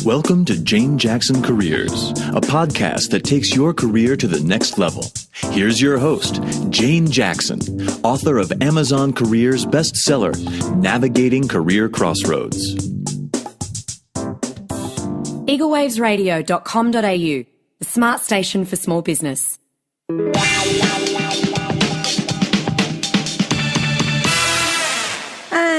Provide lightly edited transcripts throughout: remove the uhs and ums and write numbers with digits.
Welcome to Jane Jackson Careers, a podcast that takes your career to the next level. Here's your host, Jane Jackson, author of Amazon Careers bestseller, Navigating Career Crossroads. eaglewavesradio.com.au, the smart station for small business.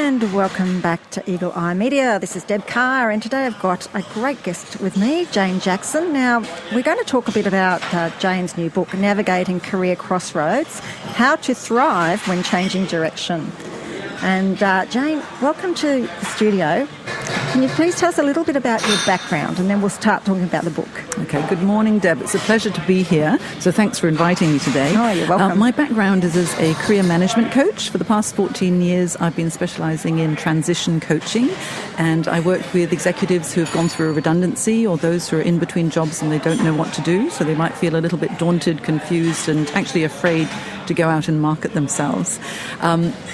And welcome back to Eagle Eye Media. This is Deb Carr, and today I've got a great guest with me, Jane Jackson. Now, we're going to talk a bit about Jane's new book, Navigating Career Crossroads, How to Thrive When Changing Direction. And Jane, welcome to the studio. Can you please tell us a little bit about your background, and then we'll start talking about the book. Okay, good morning, Deb. It's a pleasure to be here. So thanks for inviting me today. Oh, you're welcome. My background is as a career management coach. For the past 14 years, I've been specialising in transition coaching, and I work with executives who have gone through a redundancy or those who are in between jobs and they don't know what to do. So they might feel a little bit daunted, confused, and actually afraid to go out and market themselves.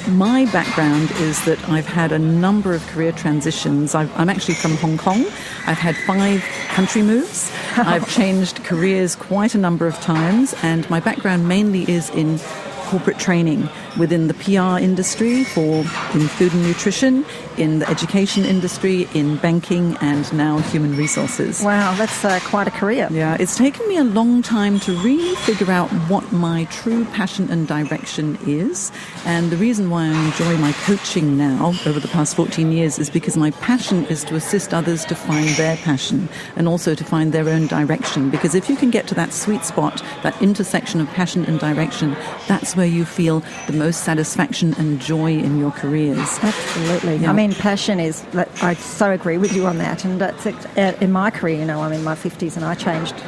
My background is that I've had a number of career transitions. I'm actually from Hong Kong. I've had 5 country moves. I've changed careers quite a number of times, and my background mainly is in corporate training within the PR industry, in food and nutrition, in the education industry, in banking, and now human resources. Wow, that's quite a career. Yeah, it's taken me a long time to really figure out what my true passion and direction is. And the reason why I enjoy my coaching now over the past 14 years is because my passion is to assist others to find their passion and also to find their own direction. Because if you can get to that sweet spot, that intersection of passion and direction, that's where you feel the most satisfaction and joy in your careers. Absolutely. Yeah. I mean, passion is, I so agree with you on that. And that's in my career, I'm in my 50s and I changed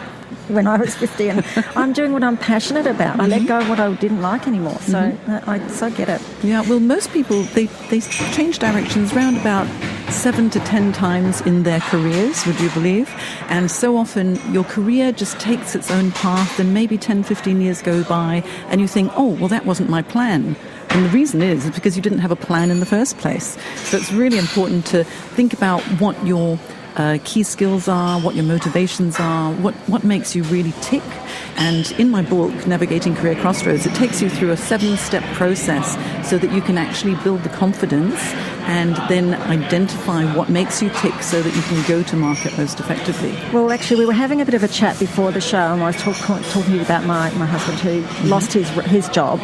when I was 50, and I'm doing what I'm passionate about. I let go of what I didn't like anymore. So I so get it. Yeah, well, most people, they change directions around about 7 to 10 times in their careers, would you believe? And so often your career just takes its own path, and maybe 10, 15 years go by and you think, oh, well, that wasn't my plan. And the reason is because you didn't have a plan in the first place. So it's really important to think about what your key skills are, what your motivations are, what makes you really tick. And in my book, Navigating Career Crossroads, it takes you through a 7-step process so that you can actually build the confidence and then identify what makes you tick so that you can go to market most effectively. Well, actually, we were having a bit of a chat before the show, and I was talking to you about my husband who lost his job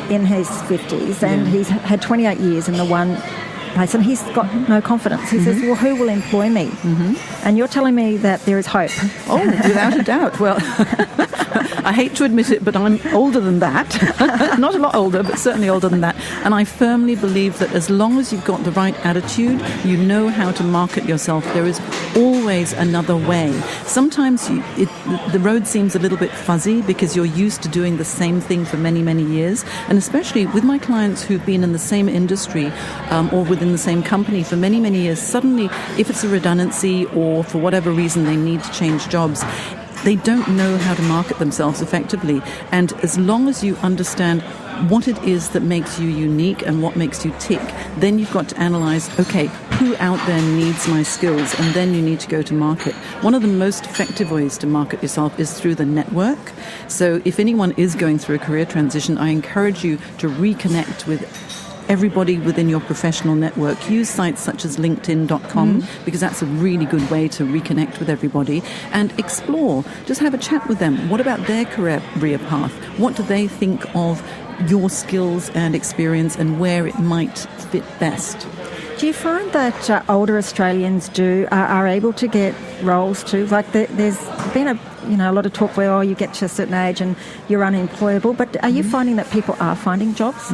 in his 50s, and he's had 28 years in the one place, and he's got no confidence. He says, well, who will employ me? And you're telling me that there is hope. Oh, without a doubt. Well, I hate to admit it, but I'm older than that. Not a lot older, but certainly older than that. And I firmly believe that as long as you've got the right attitude, you know how to market yourself, there is always another way. Sometimes the road seems a little bit fuzzy because you're used to doing the same thing for many, many years. And especially with my clients who've been in the same industry or within the same company for many, many years, suddenly, if it's a redundancy or for whatever reason they need to change jobs, they don't know how to market themselves effectively. And as long as you understand what it is that makes you unique and what makes you tick, then you've got to analyze, okay, who out there needs my skills? And then you need to go to market. One of the most effective ways to market yourself is through the network. So if anyone is going through a career transition, I encourage you to reconnect with everybody within your professional network. Use sites such as LinkedIn.com because that's a really good way to reconnect with everybody and explore. Just have a chat with them. What about their career path? What do they think of your skills and experience and where it might fit best? Do you find that older Australians are able to get roles too? Like there's been a lot of talk where you get to a certain age and you're unemployable, but are you finding that people are finding jobs?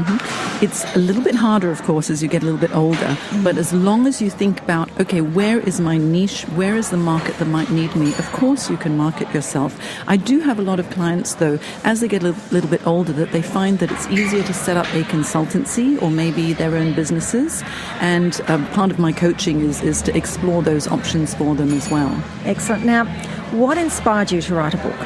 It's a little bit harder, of course, as you get a little bit older, but as long as you think about, okay, where is my niche? Where is the market that might need me? Of course you can market yourself. I do have a lot of clients, though, as they get a little bit older, that they find that it's easier to set up a consultancy or maybe their own businesses, and part of my coaching is to explore those options for them as well. Excellent. Now, what inspired you to write a book?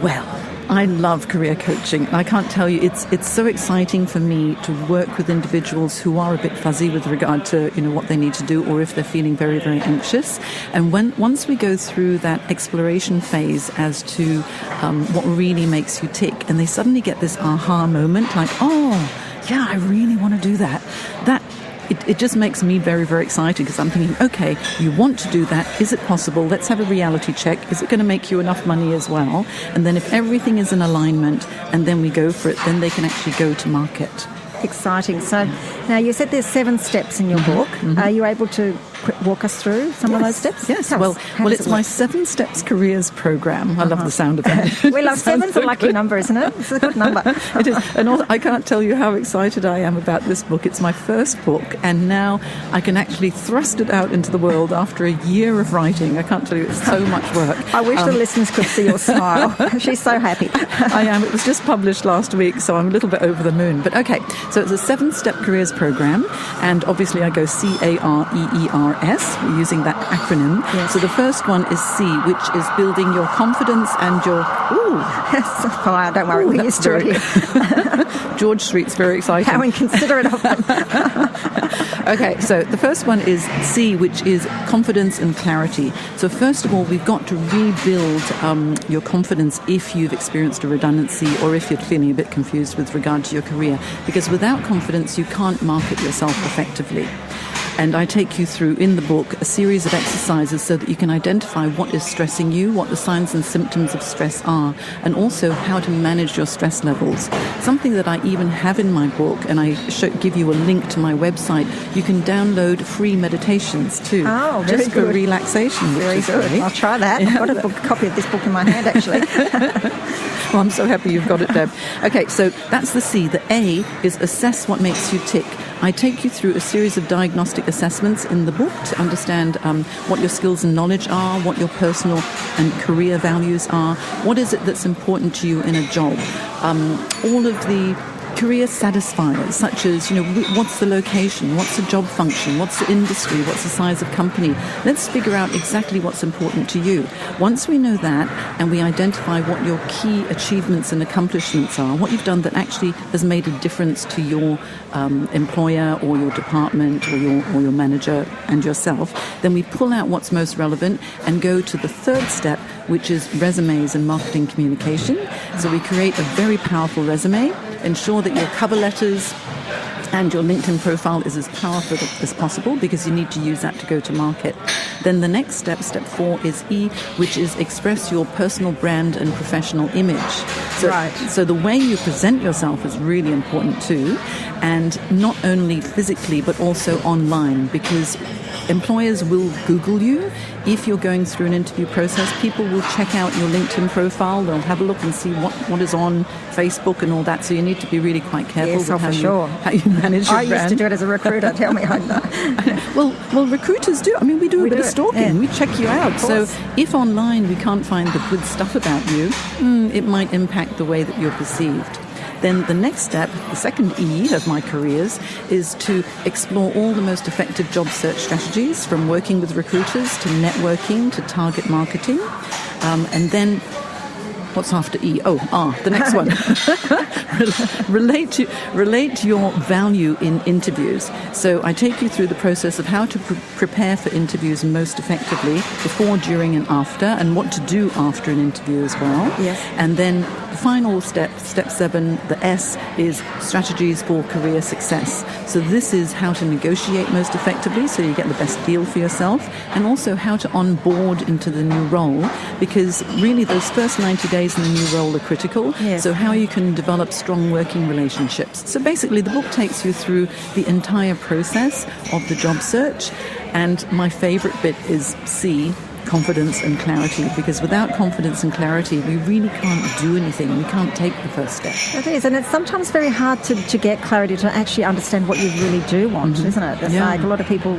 Well, I love career coaching. I can't tell you, it's so exciting for me to work with individuals who are a bit fuzzy with regard to what they need to do, or if they're feeling very, very anxious. And once we go through that exploration phase as to what really makes you tick, and they suddenly get this aha moment, like, oh, yeah, I really want to do that. It just makes me very, very excited, because I'm thinking, okay, you want to do that. Is it possible? Let's have a reality check. Is it going to make you enough money as well? And then if everything is in alignment and then we go for it, then they can actually go to market. Exciting. So now you said there's 7 steps in your book. Are you able to walk us through some of those steps? Yes. Well, it's my 7 Steps Careers program. I love the sound of that. We love 7's a lucky number, isn't it? It's a good number. It is. And also, I can't tell you how excited I am about this book. It's my first book, and now I can actually thrust it out into the world after a year of writing. I can't tell you, it's so much work. I wish the listeners could see your smile. She's so happy. I am. It was just published last week, so I'm a little bit over the moon. But okay, so it's a 7-step careers program, and obviously I go CAREERS. We're using that acronym. Yes. So the first one is C, which is building your confidence and your... Ooh. That's fire. Don't worry, we're used to it here. George Street's very exciting. How inconsiderate of them. Okay, so the first one is C, which is confidence and clarity. So first of all, we've got to rebuild your confidence if you've experienced a redundancy, or if you're feeling a bit confused with regard to your career. Because without confidence, you can't market yourself effectively. And I take you through, in the book, a series of exercises so that you can identify what is stressing you, what the signs and symptoms of stress are, and also how to manage your stress levels. Something that I even have in my book, and I give you a link to my website, you can download free meditations too. Oh, very just good. for relaxation. Very good. Great. I'll try that. Yeah. I've got a copy of this book in my hand, actually. Well, I'm so happy you've got it, Deb. Okay, so that's the C. The A is assess what makes you tick. I take you through a series of diagnostic assessments in the book to understand what your skills and knowledge are, what your personal and career values are, what is it that's important to you in a job, all of the career satisfiers, such as, what's the location, what's the job function, what's the industry, what's the size of company. Let's figure out exactly what's important to you. Once we know that, and we identify what your key achievements and accomplishments are, what you've done that actually has made a difference to your employer or your department or your manager and yourself, then we pull out what's most relevant and go to the third step, which is resumes and marketing communication. So we create a very powerful resume, ensure that your cover letters and your LinkedIn profile is as powerful as possible, because you need to use that to go to market. Then the next step, step 4, is E, which is express your personal brand and professional image. So the way you present yourself is really important too, and not only physically but also online, because employers will Google you. If you're going through an interview process, people will check out your LinkedIn profile. They'll have a look and see what is on Facebook and all that. So you need to be really quite careful with how you manage your brand. I used to do it as a recruiter. Tell me. Well, recruiters do. I mean, we do a bit of stalking. Yeah. We check you out. So if online we can't find the good stuff about you, it might impact the way that you're perceived. Then the next step, the second E of my careers, is to explore all the most effective job search strategies, from working with recruiters to networking to target marketing. And then, what's after E? Oh, R, the next one. relate your value in interviews. So I take you through the process of how to prepare for interviews most effectively, before, during and after, and what to do after an interview as well. Yes. And then the final step, step 7, the S, is strategies for career success. So this is how to negotiate most effectively so you get the best deal for yourself, and also how to onboard into the new role, because really those first 90 days in the new role are critical. Yes. So how you can develop strong working relationships. So basically the book takes you through the entire process of the job search, and my favorite bit is C, confidence and clarity, because without confidence and clarity we really can't do anything. We can't take the first step. It is, and it's sometimes very hard to get clarity, to actually understand what you really do want, isn't it? It's like a lot of people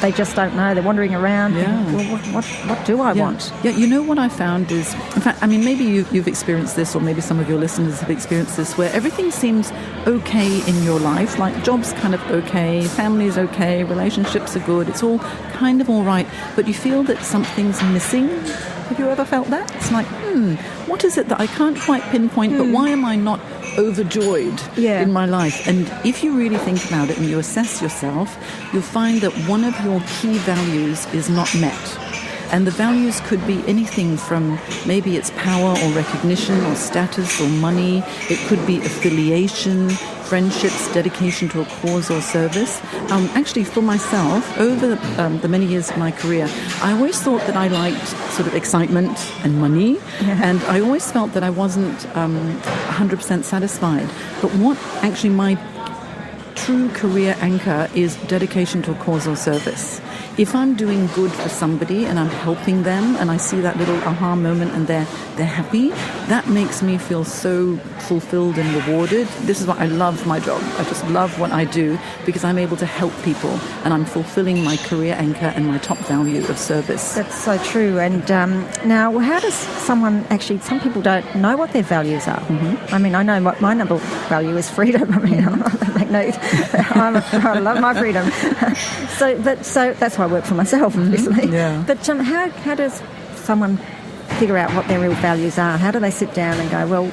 they just don't know. They're wandering around. Yeah. Thinking, well, what do I want? Yeah, you know what I found is, in fact, I mean, maybe you've experienced this, or maybe some of your listeners have experienced this, where everything seems okay in your life, like job's kind of okay, family's okay, relationships are good, it's all kind of all right, but you feel that something's missing. Have you ever felt that? It's like, what is it that I can't quite pinpoint, but why am I not overjoyed in my life? And if you really think about it and you assess yourself, you'll find that one of your key values is not met. And the values could be anything from maybe it's power or recognition or status or money. It could be affiliation, friendships, dedication to a cause or service. Actually, for myself, over the many years of my career, I always thought that I liked sort of excitement and money, and I always felt that I wasn't 100% satisfied. But what actually my true career anchor is dedication to a cause or service. If I'm doing good for somebody and I'm helping them and I see that little aha moment and they're happy, that makes me feel so fulfilled and rewarded. This is why I love my job. I just love what I do because I'm able to help people and I'm fulfilling my career anchor and my top value of service. That's so true. And now, how does someone actually, some people don't know what their values are. I mean, I know what my number value is freedom. I mean, I love my freedom. So that's why I work for myself, obviously. But how does someone figure out what their real values are? How do they sit down and go, well,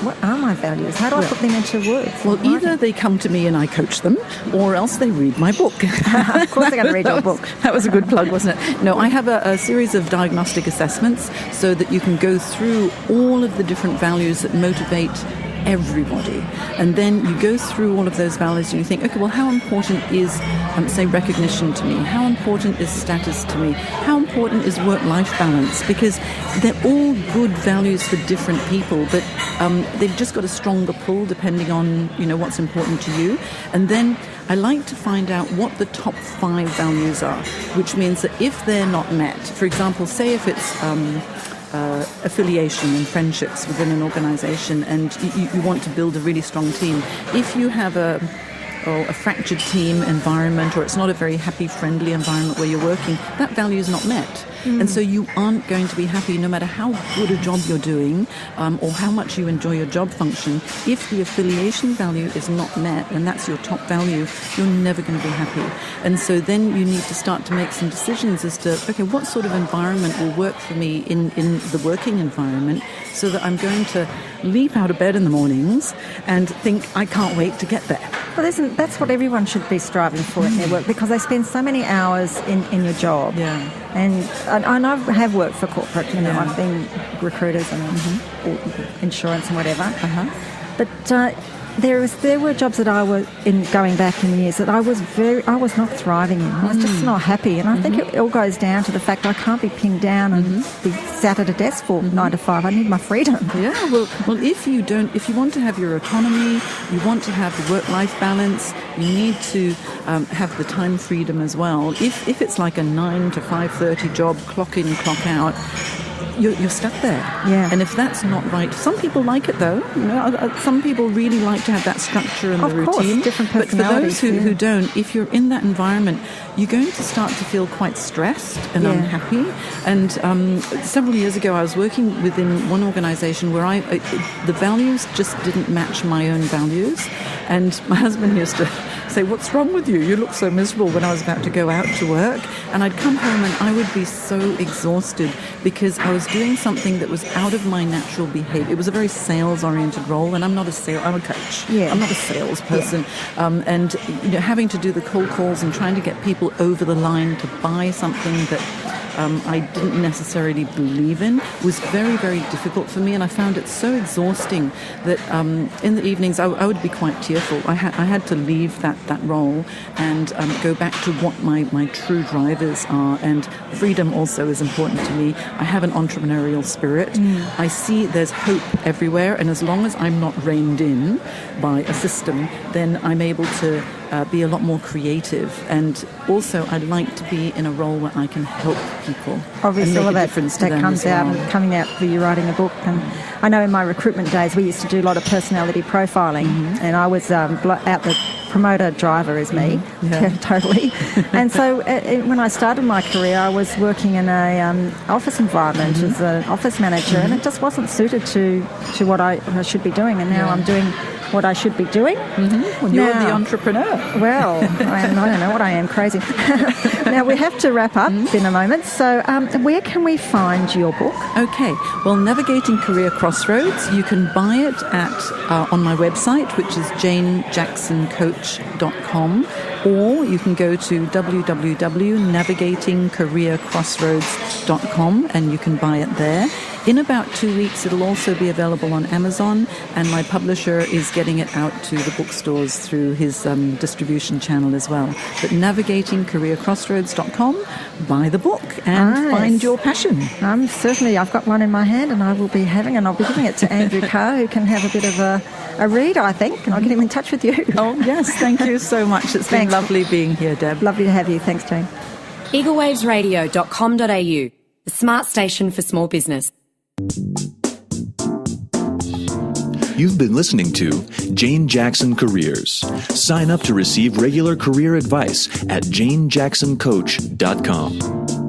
what are my values? How do I put them into words? Well, either they come to me and I coach them, or else they read my book. Of course they're going to read your book. That was a good plug, wasn't it? No, I have a series of diagnostic assessments so that you can go through all of the different values that motivate everybody. And then you go through all of those values and you think, okay, well, how important is, say, recognition to me? How important is status to me? How important is work-life balance? Because they're all good values for different people, but they've just got a stronger pull depending on, what's important to you. And then I like to find out what the top 5 values are, which means that if they're not met, for example, say if it's affiliation and friendships within an organization and you want to build a really strong team. If you have a fractured team environment, or it's not a very happy, friendly environment where you're working, that value is not met. And so you aren't going to be happy no matter how good a job you're doing or how much you enjoy your job function. If the affiliation value is not met, and that's your top value, you're never going to be happy. And so then you need to start to make some decisions as to, okay, what sort of environment will work for me in the working environment so that I'm going to leap out of bed in the mornings and think, I can't wait to get there. Well, that's what everyone should be striving for in their work, because they spend so many hours in your job. Yeah. And I have worked for corporate, I've been recruiters and insurance and whatever. But there were jobs that I was in going back in years that I was not thriving in. I was just not happy, and I think it all goes down to the fact I can't be pinned down and be sat at a desk for 9 to 5. I need my freedom. Yeah, well, if you want to have your autonomy, you want to have the work-life balance, you need to have the time freedom as well. If it's like a 9 to 5:30 job, clock in, clock out, you're stuck there. Yeah. And if that's not right, some people like it though. Some people really like to have that structure and the routine. Of course, different personalities. But for those who don't, if you're in that environment, you're going to start to feel quite stressed and unhappy. And several years ago, I was working within one organisation where the values just didn't match my own values. And my husband used to say, "What's wrong with you? You look so miserable," when I was about to go out to work. And I'd come home and I would be so exhausted because I was doing something that was out of my natural behaviour. It was a very sales-oriented role, and I'm a coach. Yeah. I'm not a salesperson. Yeah. And having to do the cold calls and trying to get people over the line to buy something that I didn't necessarily believe in was very, very difficult for me, and I found it so exhausting that in the evenings I would be quite tearful. I had to leave that role and go back to what my true drivers are, and freedom also is important to me. I have an entrepreneurial spirit. I see there's hope everywhere, and as long as I'm not reined in by a system, then I'm able to be a lot more creative. And also, I'd like to be in a role where I can help people. Obviously, and all make a that difference to them comes as well. out and coming out for you writing a book. And I know in my recruitment days, we used to do a lot of personality profiling, and I was out the promoter driver is me, totally. And so when I started my career, I was working in a office environment as an office manager, and it just wasn't suited to what I should be doing. And now I'm doing what I should be doing. Well, you're the entrepreneur. Well, I don't know what I am, crazy. Now, we have to wrap up in a moment. So where can we find your book? Okay. Well, Navigating Career Crossroads, you can buy it on my website, which is janejacksoncoach.com, or you can go to www.navigatingcareercrossroads.com and you can buy it there. In about 2 weeks, it'll also be available on Amazon, and my publisher is getting it out to the bookstores through his distribution channel as well. But navigatingcareercrossroads.com, buy the book and find your passion. Certainly, I've got one in my hand, and I will be having, and I'll be giving it to Andrew Carr, who can have a bit of a read, I think, and I'll get him in touch with you. Oh, yes, thank you so much. It's been lovely being here, Deb. Lovely to have you. Thanks, Jane. eaglewavesradio.com.au, the smart station for small business. You've been listening to Jane Jackson Careers. Sign up to receive regular career advice at janejacksoncoach.com.